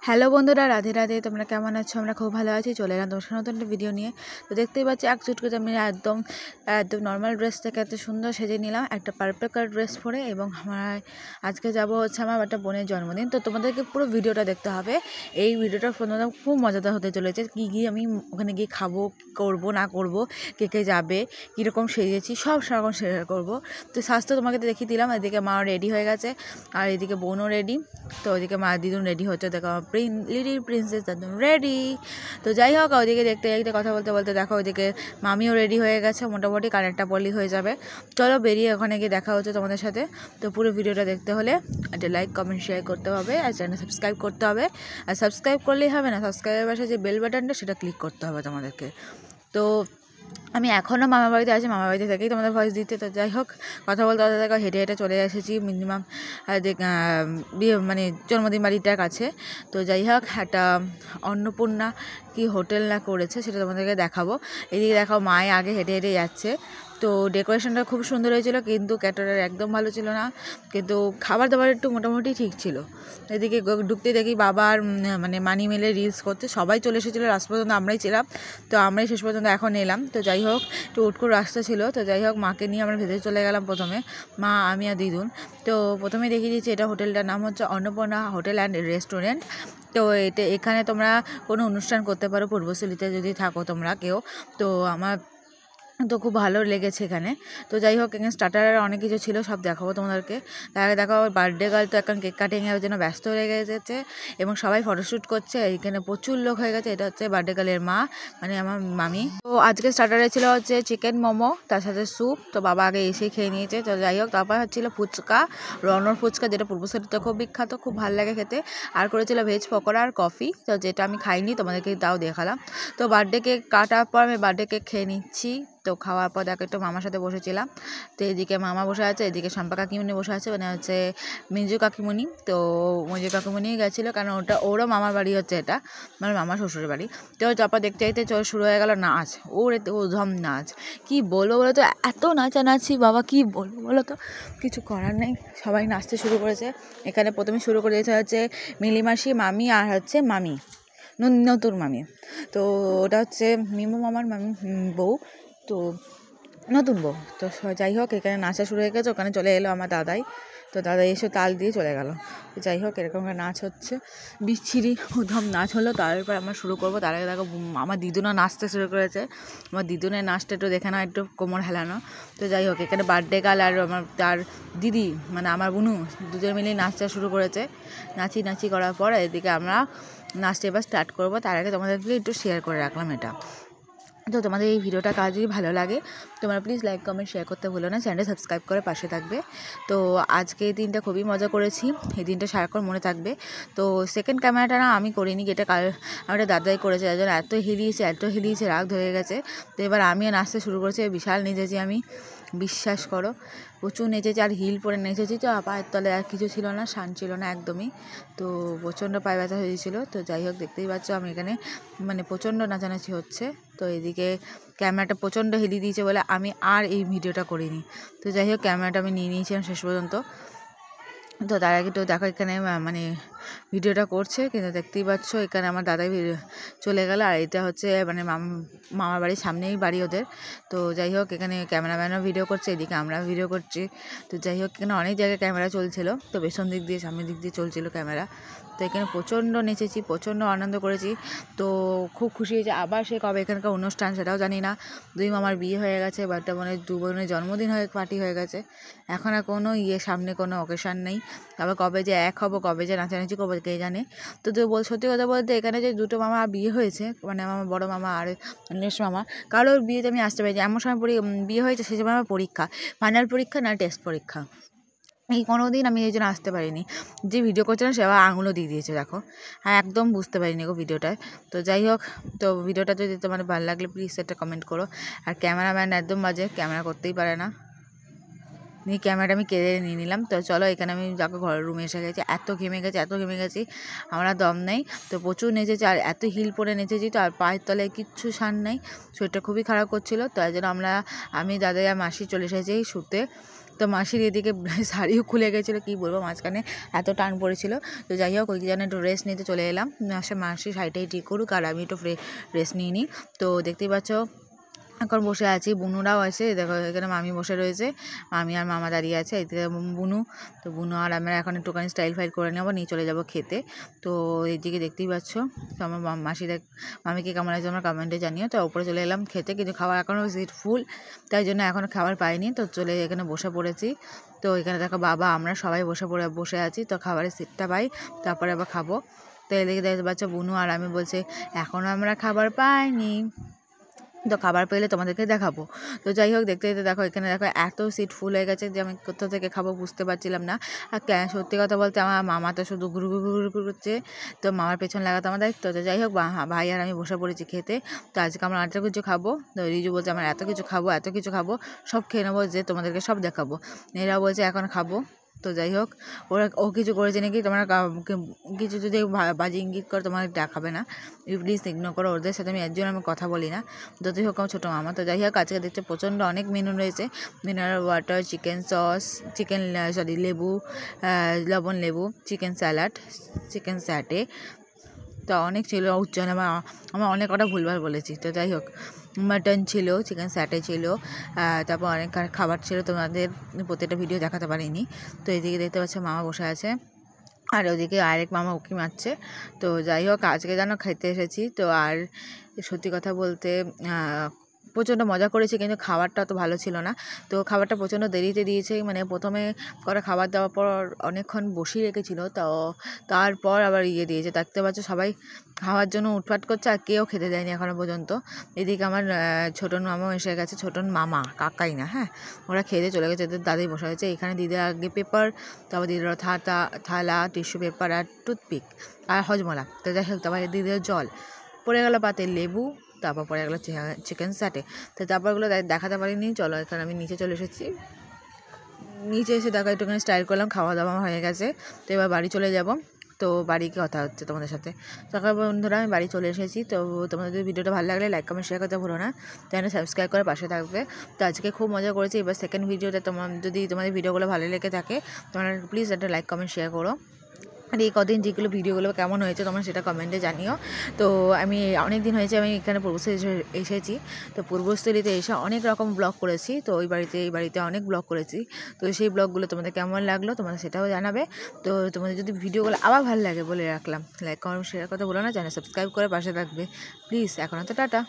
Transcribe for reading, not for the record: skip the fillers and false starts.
Hello বন্ধুরা, রাধে রাধে। তোমরা কেমন আছো? আমরা খুব ভালো আছি। চলে এলাম তোমার নতুন একটা ভিডিও নিয়ে। তো দেখতেই পাচ্ছি এক চুটকিতে আমি একদম নর্মাল ড্রেস থেকে এত সুন্দর সেজে নিলাম একটা পার্পল কালার ড্রেস পরে। এবং আমার আজকে যাব হচ্ছে আমার একটা বোনের জন্মদিন। তো তোমাদেরকে পুরো ভিডিওটা দেখতে হবে। এই ভিডিওটা তোমাদের খুব মজাদার হতে চলেছে। কী আমি ওখানে গিয়ে খাবো, করবো না করবো, কে কে যাবে, কীরকম সেজেছি, সব সেরকম শেয়ার করবো। তো স্বাস্থ্য তোমাকে দেখিয়ে দিলাম। এদিকে মা রেডি হয়ে গেছে আর এদিকে বোনও রেডি। তো ওইদিকে মা দিদুন রেডি হচ্ছে। দেখো লিটিল প্রিন্সেস একদম রেডি। তো যাই হোক, ওইদিকে দেখতে দেখতে কথা বলতে বলতে দেখো ওইদিকে মামিও রেডি হয়ে গেছে মোটামুটি, কানেরটা পলি হয়ে যাবে। চলো বেরিয়ে ওখানে গিয়ে দেখা হচ্ছে তোমাদের সাথে। তো পুরো ভিডিওটা দেখতে হলে একটা লাইক কমেন্ট শেয়ার করতে হবে আর চ্যানেল সাবস্ক্রাইব করতে হবে। আর সাবস্ক্রাইব করলেই হবে না, সাবস্ক্রাইবের পাশে যে বেল বাটনটা সেটা ক্লিক করতে হবে তোমাদেরকে। তো আমি এখনও মামার বাড়িতে আছি, মামার বাড়িতে থেকেই তোমাদের ভয়েস দিতে। তো যাই হোক, কথা বলতে বলতে দেখো হেঁটে হেঁটে চলে এসেছি মিনিমাম মানে জন্মদিন বাড়িটার কাছে। তো যাই হোক, একটা অন্নপূর্ণা কি হোটেল না করেছে সেটা তোমাদেরকে দেখাবো। এদিকে দেখাও মায়ে আগে হেঁটে হেঁটে যাচ্ছে। তো ডেকোরেশনটা খুব সুন্দর হয়েছিল, কিন্তু ক্যাটারার একদম ভালো ছিল না, কিন্তু খাবার দাবার একটু মোটামুটি ঠিক ছিল। এদিকে ঢুকতে দেখি বাবা আর মানে মানি মেলে রিলস করতে, সবাই চলে এসেছিলো, লাস্ট পর্যন্ত আমরাই ছিলাম। তো আমরাই শেষ পর্যন্ত এখন এলাম। তো যাই হোক, একটু উটকোর রাস্তা ছিল। তো যাই হোক, মাকে নিয়ে আমরা ভেতরে চলে গেলাম প্রথমে, মা আমি আর দিদুন। তো প্রথমে দেখিয়ে দিচ্ছি, এটা হোটেলটার নাম হচ্ছে অন্নপূর্ণা হোটেল অ্যান্ড রেস্টুরেন্ট। তো এখানে তোমরা কোনো অনুষ্ঠান করতে পারো পূর্বস্থলীতে যদি থাকো তোমরা কেউ। তো আমার তো খুব ভালো লেগেছে এখানে। তো যাই হোক, এখানে স্টার্টার অনেক কিছু ছিল, সব দেখাবো তোমাদেরকে। তার আগে দেখো বার্থডে গার্ল তো এখন কেক কাটিংয়ের জন্য ব্যস্ত হয়ে গেছে এবং সবাই ফটোশ্যুট করছে। এইখানে প্রচুর লোক হয়ে গেছে। এটা হচ্ছে বার্থডে গার্লের মা, মানে আমার মামি। তো আজকে স্টার্টারে ছিল হচ্ছে চিকেন মোমো, তার সাথে স্যুপ। তো বাবা আগে এসেই খেয়ে নিয়েছে। তো যাই হোক, তারপর হচ্ছিল ফুচকা, রনর ফুচকা, যেটা পূর্বস্থলীতে খুব বিখ্যাত, খুব ভালো লাগে খেতে। আর করেছিল ভেজ পকোড়া আর কফি, তো যেটা আমি খাইনি, তোমাদেরকে তাও দেখালাম। তো বার্থডে কেক কাটার পর আমি বার্থডে কেক খেয়ে নিচ্ছি। তো খাওয়ার পর দেখো একটু মামার সাথে বসেছিলাম। তো এদিকে মামা বসে আছে, এদিকে শম্পা কাকিমণি বসে আছে, মানে হচ্ছে মিঞ্জু কাকিমণি। তো মিঞ্জু কাকিমণি গেছিলো, কারণ ওরও মামার বাড়ি হচ্ছে এটা, মানে মামার শ্বশুরের বাড়ি। তো তারপর দেখতে দেখতে শুরু হয়ে গেল নাচ। ওর ধম নাচ, কি বলবো বলো তো, এত নাচানাচি বাবা, কি বলবো বলো তো, কিছু করার নেই। সবাই নাচতে শুরু করেছে। এখানে প্রথমে শুরু করে দিয়েছে হচ্ছে মিলিমাসি, মামি আর হচ্ছে মামি, নতুন মামি। তো ওটা হচ্ছে মিমু মামার মামি বউ, তো নতুন বউ। তো যাই হোক, এখানে নাচা শুরু হয়ে গেছে। ওখানে চলে এলো আমার দাদাই। তো দাদাই এসে তাল দিয়ে চলে গেল। তো যাই হোক, এরকম নাচ হচ্ছে, বিচ্ছিরি উধম নাচ হলো। তারপর আমরা শুরু করবো। তার আগে দেখো আমার দিদুনও নাচতে শুরু করেছে। আমার দিদুনের নাচটা একটু দেখে না, একটু কোমর হেলানো। তো যাই হোক, এখানে বার্থডে গার্ল আর আমার তার দিদি, মানে আমার বুনু, দুজন মিলেই নাচটা শুরু করেছে। নাচি করার পর এদিকে আমরা নাচটা এবার স্টার্ট করবো। তার আগে তোমাদেরকে একটু শেয়ার করে রাখলাম এটা। তো তোমাদের এই ভিডিওটা কাজ যদি ভালো লাগে, তোমরা প্লিজ লাইক কমেন্ট শেয়ার করতে ভুলো না, চ্যানেল সাবস্ক্রাইব করে পাশে থাকবে। তো আজকে এই দিনটা খুবই মজা করেছি, এই দিনটা সারাক্ষণ মনে থাকবে। তো সেকেন্ড ক্যামেরাটা না আমি করিনি, এটা আমার দাদাই করেছে। যার জন্য এত হিলিয়েছে রাগ ধরে গেছে। তো এবার আমিও নাচতে শুরু করেছি, বিশাল নেচেছি আমি, বিশ্বাস করো, প্রচুর নেচেছি। আর হিল পরে নেচেছি, তো পায়ের তলে আর কিছু ছিল না, শান ছিল না একদমই। তো প্রচণ্ড পায়ে ব্যথা হয়েছিল। তো যাই হোক, দেখতেই পাচ্ছ আমি এখানে মানে প্রচণ্ড নাচানাচি হচ্ছে। তো এদিকে ক্যামেরাটা প্রচণ্ড হিলি দিয়েছে বলে আমি আর এই ভিডিওটা করিনি। তো যাই হোক, ক্যামেরাটা আমি নিয়ে নিয়েছিলাম শেষ পর্যন্ত। তো তার আগে তো দেখো এখানে মানে ভিডিওটা করছে, কিন্তু দেখতেই পাচ্ছ এখানে আমার দাদাই চলে গেল। আর এটা হচ্ছে মানে মামার বাড়ির সামনেই বাড়ি ওদের। তো যাই হোক, এখানে ক্যামেরাম্যানও ভিডিও করছে, এদিকে আমরা ভিডিও করছি। তো যাই হোক, এখানে অনেক জায়গায় ক্যামেরা চলছিল। তো পেছন দিক দিয়ে সামনের দিক দিয়ে চলছিল ক্যামেরা। তো এখানে প্রচণ্ড নেচেছি, প্রচণ্ড আনন্দ করেছি। তো খুব খুশি হয়েছে। আবার সে কবে এখানকার অনুষ্ঠান সেটাও জানি না। দুই মামার বিয়ে হয়ে গেছে, বাট মানে দু বোনের জন্মদিন পার্টি হয়ে গেছে। এখন আর কোনো সামনে কোনো অকেশান নেই। আবার কবে যে এক হবো, কবে যে নাচানাচি করবো কে জানে। তো সত্যি কথা বলতে, এখানে যে দুটো মামা বিয়ে হয়েছে, মানে আমার বড়ো মামা আর নেক্সট মামা, কারোর বিয়েতে আমি আসতে পারি। এমন সময় বিয়ে হয়েছে সে সময় আমার পরীক্ষা, ফাইনাল পরীক্ষা না টেস্ট পরীক্ষা, এই কোনো দিন আমি এই জন্য আসতে পারিনি। যে ভিডিও করছিলাম সে আবার আঙুলও দিয়ে দিয়েছে দেখো। হ্যাঁ, একদম বুঝতে পারিনি গো ভিডিওটায়। তো যাই হোক, তো ভিডিওটা যদি তোমার ভালো লাগলে প্লিজ একটা কমেন্ট করো। আর ক্যামেরাম্যান একদম বাজে, ক্যামেরা করতেই পারে না। নিয়ে ক্যামেরাটা আমি কেড়ে নিয়ে নিলাম। তো চলো, এখানে আমি যাকে ঘরের রুমে এসে গেছি, এত ঘেমে গেছি, আমরা দম নেই। তো প্রচুর নেচেছি, আর এত হিল পরে নেচেছি, তো আর পায়ের তলায় কিচ্ছু শান নেই, শরীরটা খুবই খারাপ করছিল। তো এই জন্য আমি দাদাই আর মাসি চলে এসেছি শুতে। তো মাসির এদিকে শাড়িও খুলে গেছিলো, কী বলবো, মাঝখানে এত টান পড়েছিল। তো যাই হোক ওই জন্য একটু রেস্ট নিতে চলে এলাম। মাসি শাড়িটাই ঠিক করুক আর আমি একটু রেস্ট নিয়ে নিই। তো দেখতেই পাচ্ছ এখন বসে আছি, বুনুরাও আছে, দেখো এখানে মামি বসে রয়েছে, মামি আর মামা দাঁড়িয়ে আছে, এদিকে বুনু। তো বুনু আর আমরা এখন একটুখানি স্টাইল ফাইল করে নেবো, নিয়ে চলে যাবো খেতে। তো এইদিকে দেখতেই পাচ্ছ, তো আমার মামিকে কেমন আছে আমার কমেন্টে জানিও। তো উপরে চলে এলাম খেতে, কিন্তু খাবার এখনও সিট ফুল, তাই জন্য এখনও খাবার পাইনি। তো চলে এখানে বসে পড়েছি। তো এখানে দেখো বাবা আমরা সবাই বসে আছি। তো খাবারের সিটটা পাই, তারপরে আবার খাবো। তো এদিকে দেখতে পাচ্ছ বুনু আর আমি বলছে এখনও আমরা খাবার পাইনি, তো খাবার পেলে তোমাদেরকে দেখাবো। তো যাই হোক দেখতে দেখো এখানে দেখো এত সিট ফুল হয়ে গেছে যে আমি কোথা থেকে খাবো বুঝতে পারছিলাম না। আর সত্যি কথা বলতে আমার মামা তো শুধু ঘুরু ঘুরু করছে, তো মামার পেছন লাগাতো আমার দায়িত্ব। তো যাই হোক ভাই আর আমি বসে পড়েছি খেতে। তো আজকে আমরা এত কিছু খাবো, তো রিজু বলছে আমার এত কিছু খাবো, সব খেয়ে নেবো, যে তোমাদেরকে সব দেখাবো। এরা বলছে এখন খাবো। তো যাই হোক ও কিছু করেছে নাকি, তোমরা কিছু যদি বাজে ইঙ্গিত করে তোমার দেখাবে না, প্লিজ ইগনোর করো, ওদের সাথে আমি এর জন্য আমি কথা বলি না, যতই হোক আমার ছোটো মামা। তো যাই হোক আজকে দেখতে প্রচণ্ড অনেক মেনু রয়েছে, মিনারেল ওয়াটার, চিকেন সস, লেবু, লবণ লেবু, চিকেন স্যালাড, চিকেন স্যাটে, তো অনেক ছিল উচ্চারণ আমার অনেক কটা ভুলভাল বলেছি। তো যাই হোক মাটন ছিল, চিকেন স্যাটে ছিল, তারপর অনেক খাবার ছিল, তোমাদের প্রত্যেকটা ভিডিও দেখাতে পারিনি। তো এদিকে দেখতে পাচ্ছ মামা বসে আছে, আর ওদিকে আরেক মামা উকি মারছে। তো যাই হোক আজকে যেন খাইতে এসেছি। তো আর সত্যি কথা বলতে প্রচণ্ড মজা করেছি, কিন্তু খাবারটা তো ভালো ছিল না। তো খাবারটা প্রচণ্ড দেরিতে দিয়েছে, মানে প্রথমে করে খাবার দেওয়ার পর অনেকক্ষণ বসিয়ে রেখেছিল, তো তারপর আবার দিয়েছে। দেখতে পাচ্ছ সবাই খাওয়ার জন্য উঠপাট করছে, আর কেউ খেতে দেয়নি এখনও পর্যন্ত। এদিকে আমার ছোটন মামাও এসে গেছে, ছোটন মামা কাকাই না, হ্যাঁ, ওরা খেতে চলে গেছে, এদের দাদাই বসে হয়েছে। এখানে দিদির আগে পেপার, তারপর দিদির থালা, টিস্যু পেপার আর টুথপিক আর হজমলা। তো যাই হোক তারপর দিদির জল পড়ে গেল, পাতে লেবু, তারপর পরে গেলো চিকেন স্যাটে। তো তারপরগুলো দেখাতে পারিনি। চলো এখানে আমি নিচে চলে এসেছি, নিচে এসে দেখো একটুখানি স্টাইল করলাম, খাওয়া দাওয়া হয়ে গেছে। তো এবার বাড়ি চলে যাব। তো বাড়ি কি কথা হচ্ছে তোমাদের সাথে। সকাল বন্ধুরা আমি বাড়ি চলে এসেছি। তো তোমাদের যদি ভিডিওটা ভালো লাগলে লাইক কমেন্ট শেয়ার করতে ভুলো না, চ্যানেল সাবস্ক্রাইব করে পাশে থাকবে। তো আজকে খুব মজা করেছি। এবার সেকেন্ড ভিডিওতে তোমাদের ভিডিওগুলো ভালো লেগে থাকে, তোমরা প্লিজ একটা লাইক কমেন্ট শেয়ার করো। আর এই কদিন যেগুলো ভিডিওগুলো কেমন হয়েছে তোমরা সেটা কমেন্টে জানিও। তো আমি অনেক দিন হয়েছে আমি এখানে পূর্বস্থলী এসেছি। তো পূর্বস্থলীতে এসে অনেক রকম ব্লগ করেছি। তো এই বাড়িতে অনেক ব্লগ করেছি। তো সেই ব্লগগুলো তোমাদের কেমন লাগলো তোমাদের সেটাও জানাবে। তো তোমাদের যদি ভিডিওগুলো আবার ভালো লাগে বলে রাখলাম, লাইক কমেন্ট শেয়ার করতে বলো না, চ্যানেল সাবস্ক্রাইব করে পাশে থাকবে প্লিজ। এখন তো টাটা।